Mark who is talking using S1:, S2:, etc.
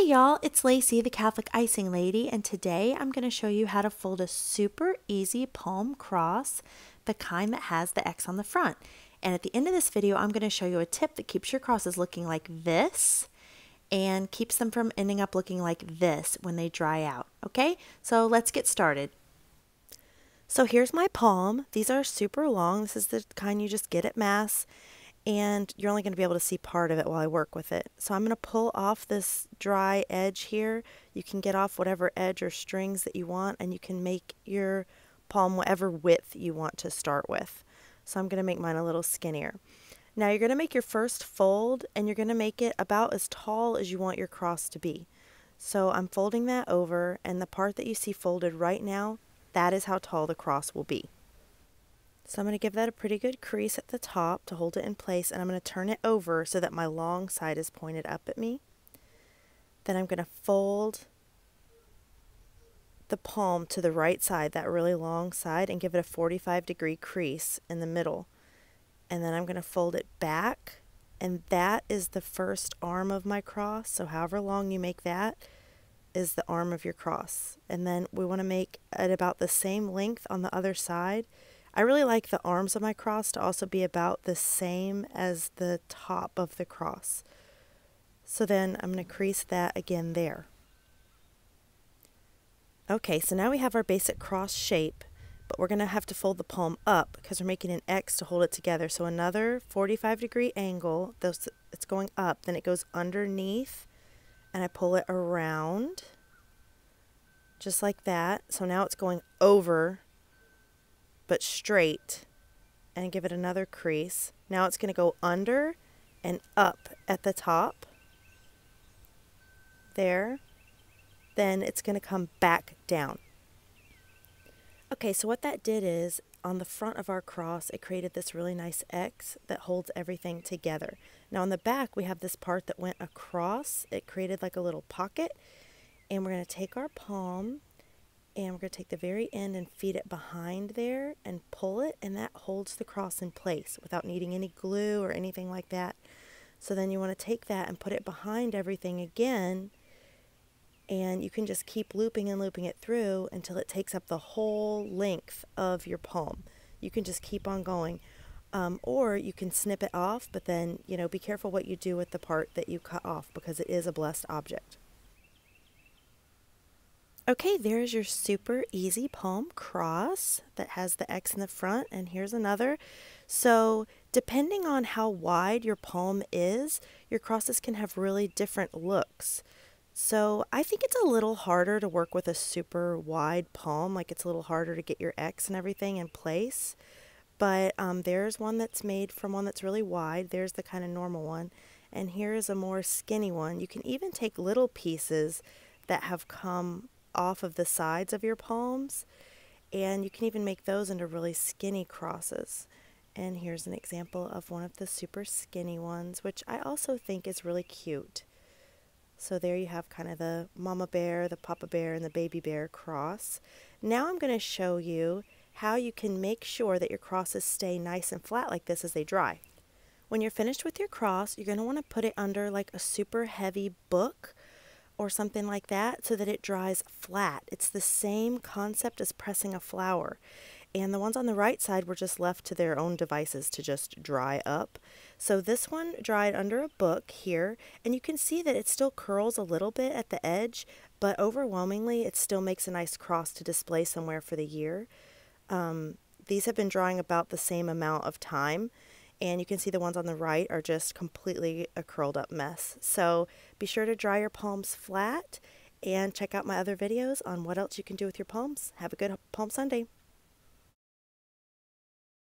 S1: Hey y'all, it's Lacey, the Catholic Icing Lady, and today I'm going to show you how to fold a super easy palm cross, the kind that has the X on the front. And at the end of this video, I'm going to show you a tip that keeps your crosses looking like this and keeps them from ending up looking like this when they dry out. Okay, so let's get started. So here's my palm. These are super long. This is the kind you just get at Mass. And you're only going to be able to see part of it while I work with it. So I'm going to pull off this dry edge here. You can get off whatever edge or strings that you want, and you can make your palm whatever width you want to start with. So I'm going to make mine a little skinnier. Now you're going to make your first fold, and you're going to make it about as tall as you want your cross to be. So I'm folding that over, and the part that you see folded right now, that is how tall the cross will be. So I'm going to give that a pretty good crease at the top to hold it in place, and I'm going to turn it over so that my long side is pointed up at me. Then I'm going to fold the palm to the right side, that really long side, and give it a 45-degree crease in the middle. And then I'm going to fold it back, and that is the first arm of my cross. So however long you make that is the arm of your cross. And then we want to make it about the same length on the other side. I really like the arms of my cross to also be about the same as the top of the cross. So then I'm going to crease that again there. Okay, so now we have our basic cross shape, but we're going to have to fold the palm up because we're making an X to hold it together. So another 45-degree angle, it's going up, then it goes underneath, and I pull it around, just like that. So now it's going over, but straight, and give it another crease. Now it's going to go under and up at the top there. Then it's going to come back down. Okay, so what that did is on the front of our cross it created this really nice X that holds everything together. Now on the back we have this part that went across. It created like a little pocket, and we're going to take our palm and we're going to take the very end and feed it behind there and pull it, and that holds the cross in place without needing any glue or anything like that. So then you want to take that and put it behind everything again, and you can just keep looping and looping it through until it takes up the whole length of your palm. You can just keep on going. Or you can snip it off, but then, be careful what you do with the part that you cut off because it is a blessed object. Okay, there's your super easy palm cross that has the X in the front, and here's another. So depending on how wide your palm is, your crosses can have really different looks. So I think it's a little harder to work with a super wide palm, like it's a little harder to get your X and everything in place. But there's one that's made from one that's really wide. There's the kind of normal one. And here is a more skinny one. You can even take little pieces that have come off of the sides of your palms, and you can even make those into really skinny crosses. And here's an example of one of the super skinny ones, which I also think is really cute. So there you have kind of the mama bear, the papa bear, and the baby bear cross. Now I'm going to show you how you can make sure that your crosses stay nice and flat like this as they dry. When you're finished with your cross, you're going to want to put it under like a super heavy book or something like that so that it dries flat. It's the same concept as pressing a flower. And the ones on the right side were just left to their own devices to just dry up. So this one dried under a book here, and you can see that it still curls a little bit at the edge, but overwhelmingly it still makes a nice cross to display somewhere for the year. These have been drying about the same amount of time, and you can see the ones on the right are just completely a curled up mess. So be sure to dry your palms flat and check out my other videos on what else you can do with your palms. Have a good Palm Sunday.